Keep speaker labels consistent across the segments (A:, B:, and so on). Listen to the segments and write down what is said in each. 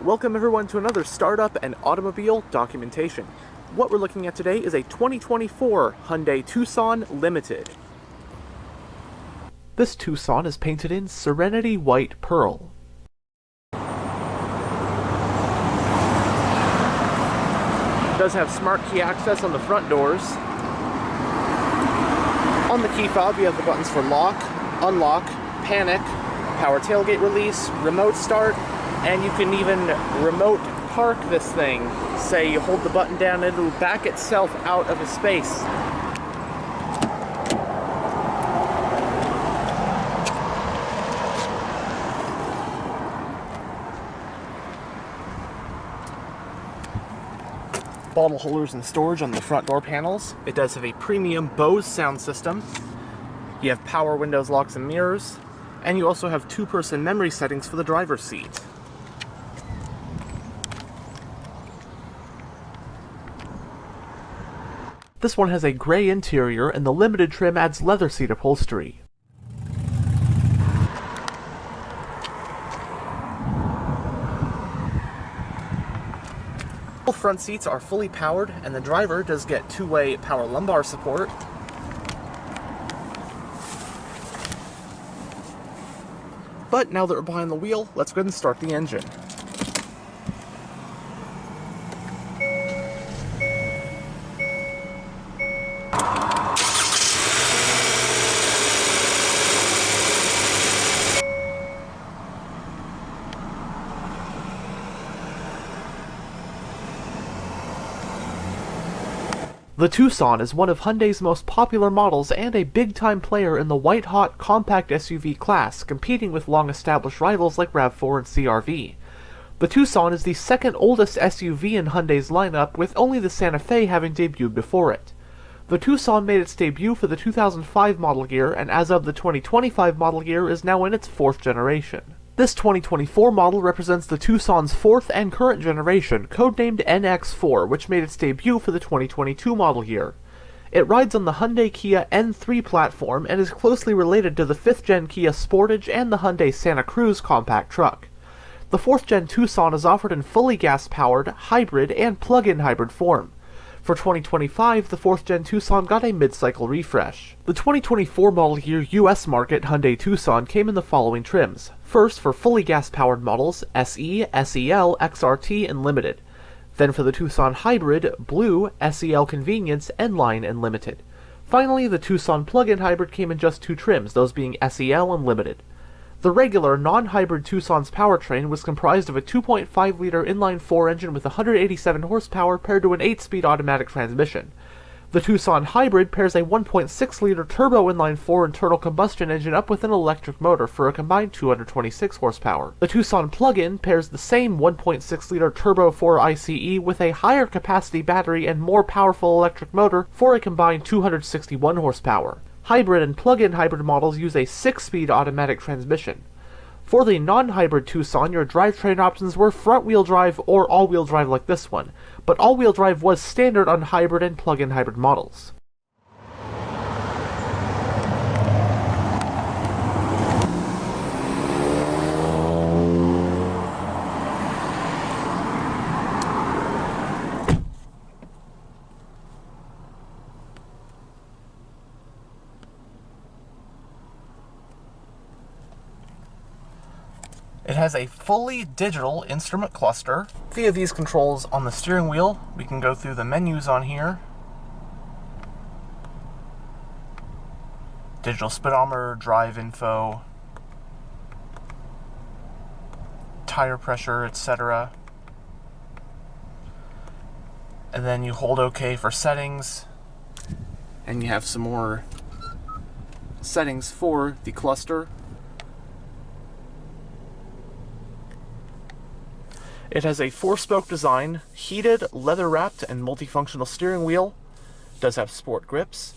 A: Welcome everyone to another startup and automobile documentation. What we're looking at today is a 2024 Hyundai Tucson Limited. This Tucson is painted in Serenity White Pearl. It does have smart key access on the front doors. On the key fob you have the buttons for lock, unlock, panic, power tailgate release, remote start, and you can even remote park this thing. Say you hold the button down, it'll back itself out of a space. Bottle holders and storage on the front door panels. It does have a premium Bose sound system. You have power windows, locks, and mirrors. And you also have two-person memory settings for the driver's seat. This one has a gray interior, and the limited trim adds leather seat upholstery. Both front seats are fully powered, and the driver does get two-way power lumbar support. But now that we're behind the wheel, let's go ahead and start the engine. The Tucson is one of Hyundai's most popular models and a big-time player in the white-hot compact SUV class, competing with long-established rivals like RAV4 and CR-V. The Tucson is the second oldest SUV in Hyundai's lineup, with only the Santa Fe having debuted before it. The Tucson made its debut for the 2005 model year, and as of the 2025 model year is now in its fourth generation. This 2024 model represents the Tucson's fourth and current generation, codenamed NX4, which made its debut for the 2022 model year. It rides on the Hyundai Kia N3 platform and is closely related to the 5th Gen Kia Sportage and the Hyundai Santa Cruz compact truck. The 4th Gen Tucson is offered in fully gas-powered, hybrid, and plug-in hybrid form. For 2025, the 4th Gen Tucson got a mid-cycle refresh. The 2024 model year US market Hyundai Tucson came in the following trims. First, for fully gas-powered models, SE, SEL, XRT, and Limited. Then for the Tucson Hybrid, Blue, SEL Convenience, N-Line, and Limited. Finally, the Tucson plug-in hybrid came in just two trims, those being SEL and Limited. The regular, non-hybrid Tucson's powertrain was comprised of a 2.5-liter inline-4 engine with 187 horsepower paired to an 8-speed automatic transmission. The Tucson Hybrid pairs a 1.6-liter turbo inline-4 internal combustion engine up with an electric motor for a combined 226 horsepower. The Tucson plug-in pairs the same 1.6-liter turbo 4 ICE with a higher capacity battery and more powerful electric motor for a combined 261 horsepower. Hybrid and plug-in hybrid models use a 6-speed automatic transmission. For the non-hybrid Tucson, your drivetrain options were front-wheel drive or all-wheel drive like this one, but all-wheel drive was standard on hybrid and plug-in hybrid models. It has a fully digital instrument cluster. Via these controls on the steering wheel, we can go through the menus on here. Digital speedometer, drive info, tire pressure, etc. And then you hold OK for settings, and you have some more settings for the cluster. It has a 4-spoke design, heated, leather-wrapped, and multifunctional steering wheel. It does have sport grips.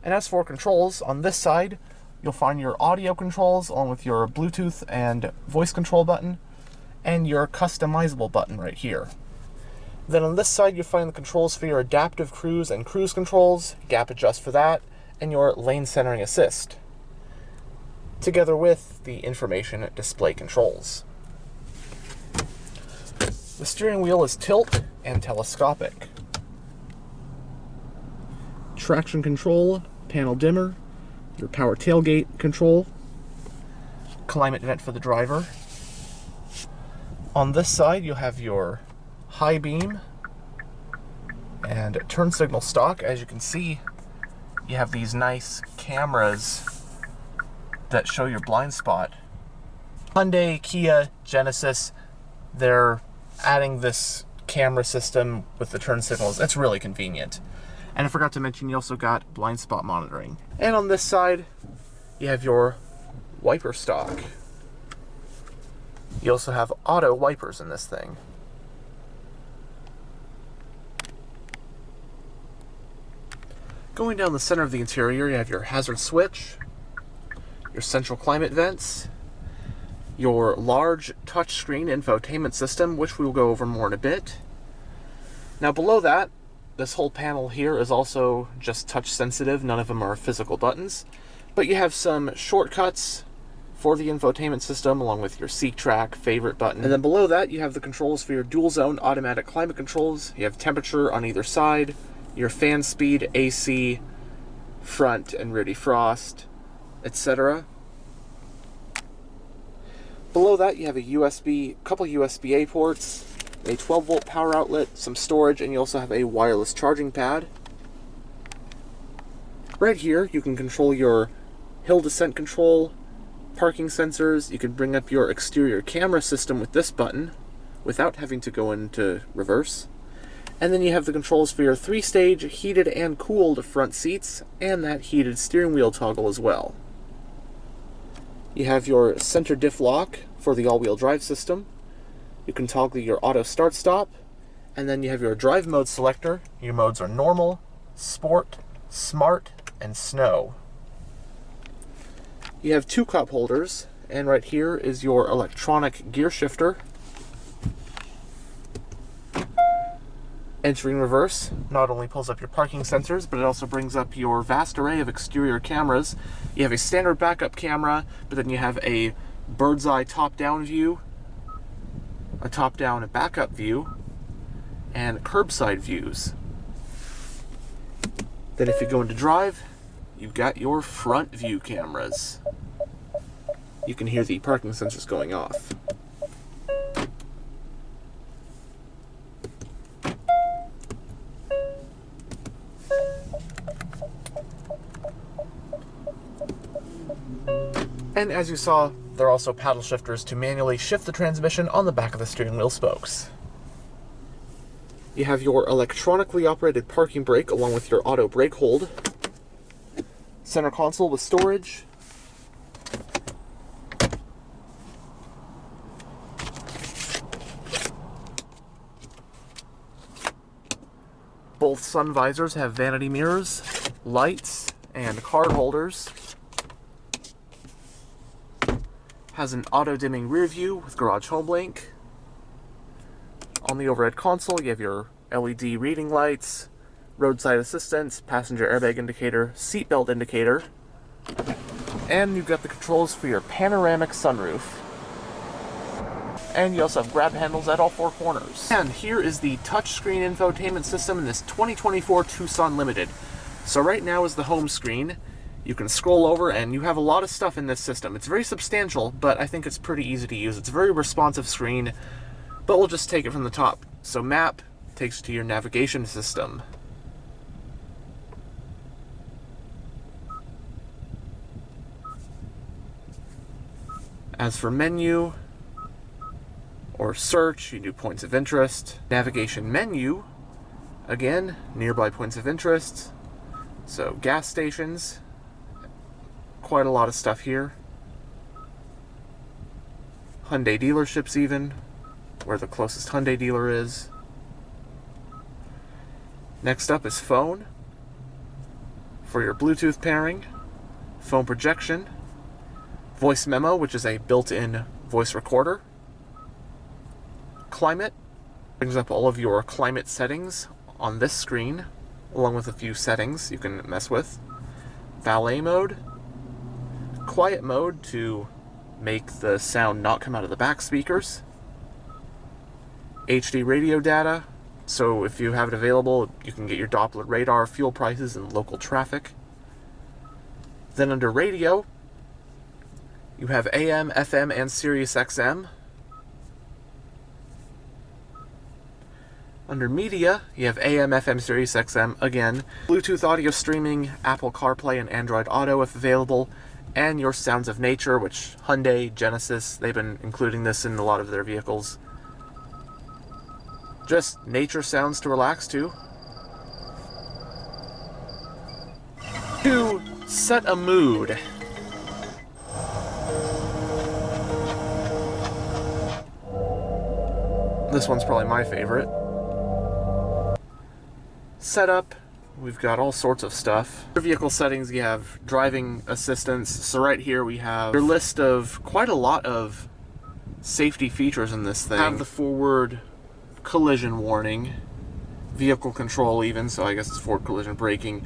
A: And as for controls, on this side, you'll find your audio controls along with your Bluetooth and voice control button, and your customizable button right here. Then on this side, you'll find the controls for your adaptive cruise and cruise controls, gap adjust for that, and your lane centering assist, together with the information display controls. The steering wheel is tilt and telescopic. Traction control, panel dimmer, your power tailgate control, climate vent for the driver. On this side, you'll have your high beam and turn signal stock. As you can see, you have these nice cameras that show your blind spot. Hyundai, Kia, Genesis, they're adding this camera system with the turn signals. It's really convenient. And I forgot to mention, you also got blind spot monitoring. And on this side, you have your wiper stock. You also have auto wipers in this thing. Going down the center of the interior, you have your hazard switch, your central climate vents, your large touchscreen infotainment system, which we will go over more in a bit. Now below that, this whole panel here is also just touch sensitive. None of them are physical buttons, but you have some shortcuts for the infotainment system, along with your HTRAC favorite button. And then below that, you have the controls for your dual zone automatic climate controls. You have temperature on either side, your fan speed, AC, front and rear defrost, etc. Below that, you have a couple USB-A ports, a 12-volt power outlet, some storage, and you also have a wireless charging pad. Right here, you can control your hill descent control, parking sensors. You can bring up your exterior camera system with this button without having to go into reverse. And then you have the controls for your 3-stage heated and cooled front seats, and that heated steering wheel toggle as well. You have your center diff lock for the all-wheel drive system. You can toggle your auto start-stop, and then you have your drive mode selector. Your modes are normal, sport, smart, and snow. You have 2 cup holders, and right here is your electronic gear shifter. Entering reverse not only pulls up your parking sensors, but it also brings up your vast array of exterior cameras. You have a standard backup camera, but then you have a bird's eye top-down view, a top-down backup view, and curbside views. Then if you go into drive, you've got your front view cameras. You can hear the parking sensors going off. And as you saw, there are also paddle shifters to manually shift the transmission on the back of the steering wheel spokes. You have your electronically operated parking brake along with your auto brake hold. Center console with storage. Both sun visors have vanity mirrors, lights, and card holders. Has an auto-dimming rear view with garage home link. On the overhead console, you have your LED reading lights, roadside assistance, passenger airbag indicator, seatbelt indicator, and you've got the controls for your panoramic sunroof. And you also have grab handles at all 4 corners. And here is the touchscreen infotainment system in this 2024 Tucson Limited. So right now is the home screen. You can scroll over and you have a lot of stuff in this system. It's very substantial, but I think it's pretty easy to use. It's a very responsive screen, but we'll just take it from the top. So map takes you to your navigation system. As for menu or search, you do points of interest. Navigation menu, again, nearby points of interest. So gas stations, quite a lot of stuff here. Hyundai dealerships even, where the closest Hyundai dealer is. Next up is phone, for your Bluetooth pairing, phone projection, voice memo, which is a built-in voice recorder. Climate, brings up all of your climate settings on this screen, along with a few settings you can mess with. Valet mode, quiet mode to make the sound not come out of the back speakers. HD radio data, so if you have it available, you can get your Doppler radar, fuel prices, and local traffic. Then under radio, you have AM, FM, and Sirius XM. Under media, you have AM, FM, Sirius XM again, Bluetooth audio streaming, Apple CarPlay and Android Auto if available, and your Sounds of Nature, which Hyundai, Genesis, they've been including this in a lot of their vehicles. Just nature sounds to relax to. To set a mood. This one's probably my favorite. Setup, we've got all sorts of stuff. For vehicle settings, you have driving assistance. So right here we have your list of quite a lot of safety features in this thing. Have the forward collision warning, vehicle control even, so I guess it's forward collision braking,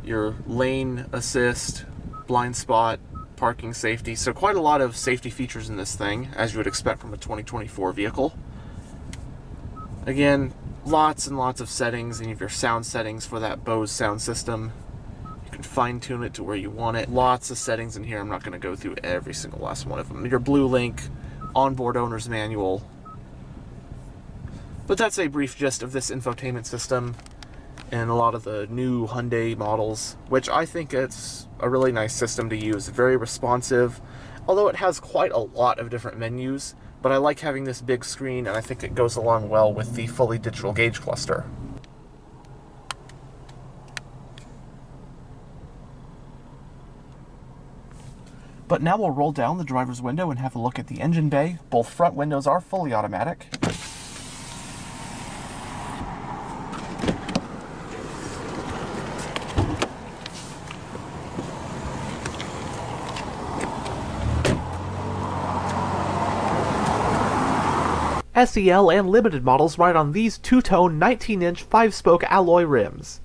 A: your lane assist, blind spot, parking safety. So quite a lot of safety features in this thing, as you would expect from a 2024 vehicle. Again, lots and lots of settings, and you have your sound settings for that Bose sound system. You can fine tune it to where you want it. Lots of settings in here. I'm not going to go through every single last one of them. Your Blue Link, onboard owner's manual. But that's a brief gist of this infotainment system and a lot of the new Hyundai models, which I think it's a really nice system to use. Very responsive, although it has quite a lot of different menus. But I like having this big screen, and I think it goes along well with the fully digital gauge cluster. But now we'll roll down the driver's window and have a look at the engine bay. Both front windows are fully automatic. SEL and Limited models ride on these two-tone 19-inch 5-spoke alloy rims.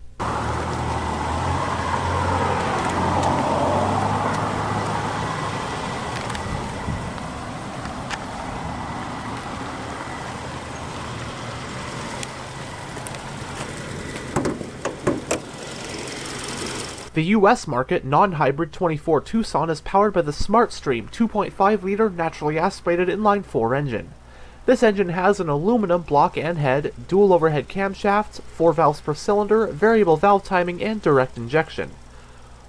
A: The US market non-hybrid 24 Tucson is powered by the SmartStream 2.5-liter naturally aspirated inline-4 engine. This engine has an aluminum block and head, dual overhead camshafts, 4 valves per cylinder, variable valve timing, and direct injection.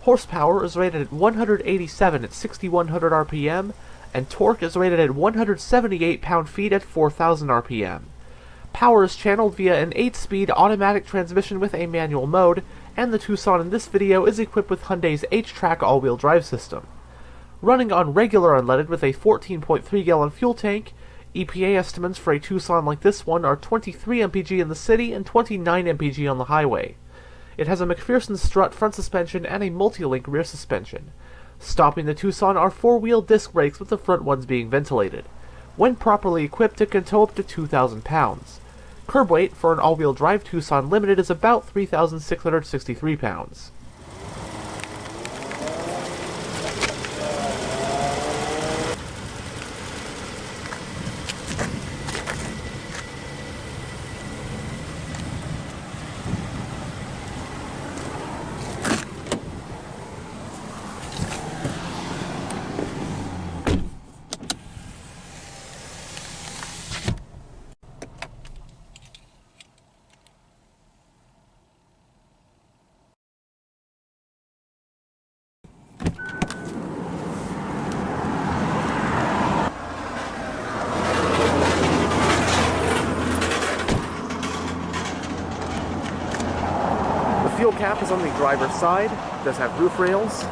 A: Horsepower is rated at 187 at 6100 RPM, and torque is rated at 178 pound-feet at 4000 RPM. Power is channeled via an 8-speed automatic transmission with a manual mode, and the Tucson in this video is equipped with Hyundai's HTRAC all-wheel drive system. Running on regular unleaded with a 14.3-gallon fuel tank, EPA estimates for a Tucson like this one are 23 mpg in the city and 29 mpg on the highway. It has a McPherson strut front suspension and a multi-link rear suspension. Stopping the Tucson are 4-wheel disc brakes with the front ones being ventilated. When properly equipped, it can tow up to 2,000 pounds. Curb weight for an all-wheel drive Tucson Limited is about 3,663 pounds. The fuel cap is on the driver's side. It does have roof rails.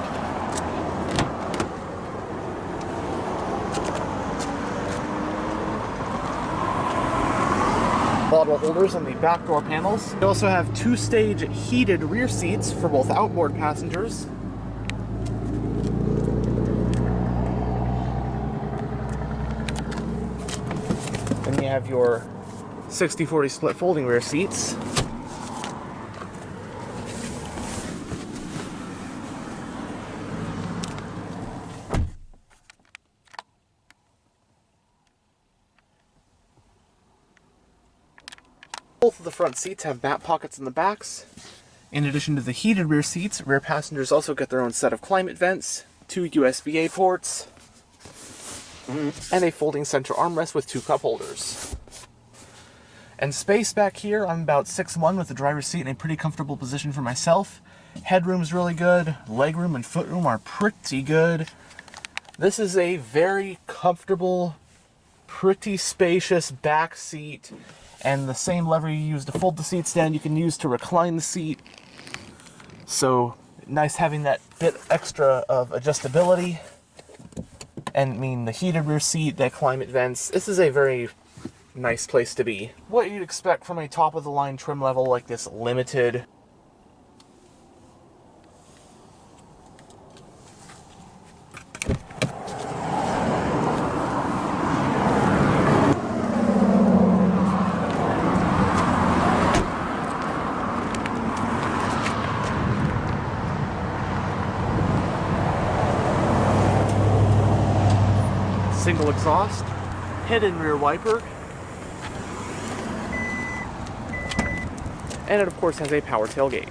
A: Bottle holders on the back door panels. We also have 2-stage heated rear seats for both outboard passengers. Then you have your 60/40 split folding rear seats. Both of the front seats have back pockets in the backs. In addition to the heated rear seats, rear passengers also get their own set of climate vents, 2 USB-A ports, and a folding center armrest with 2 cup holders. And space back here, I'm about 6'1" with the driver's seat in a pretty comfortable position for myself. Headroom's really good. Legroom and footroom are pretty good. This is a very comfortable, pretty spacious back seat. And the same lever you use to fold the seats down, you can use to recline the seat. So nice having that bit extra of adjustability. And I mean, the heated rear seat, that climate vents. This is a very nice place to be. What you'd expect from a top-of-the-line trim level like this Limited. Single exhaust, hidden rear wiper, and it of course has a power tailgate.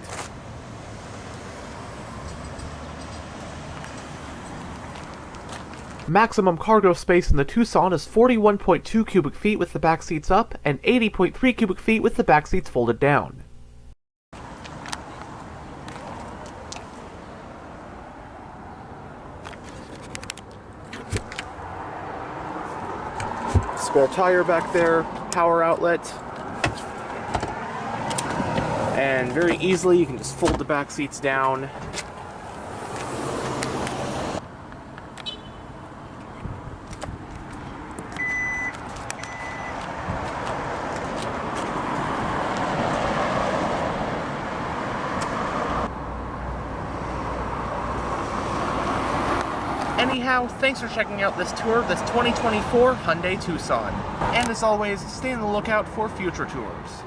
A: Maximum cargo space in the Tucson is 41.2 cubic feet with the back seats up and 80.3 cubic feet with the back seats folded down. Spare tire back there, power outlet, and very easily you can just fold the back seats down. Anyhow, thanks for checking out this tour of this 2024 Hyundai Tucson. And as always, stay on the lookout for future tours.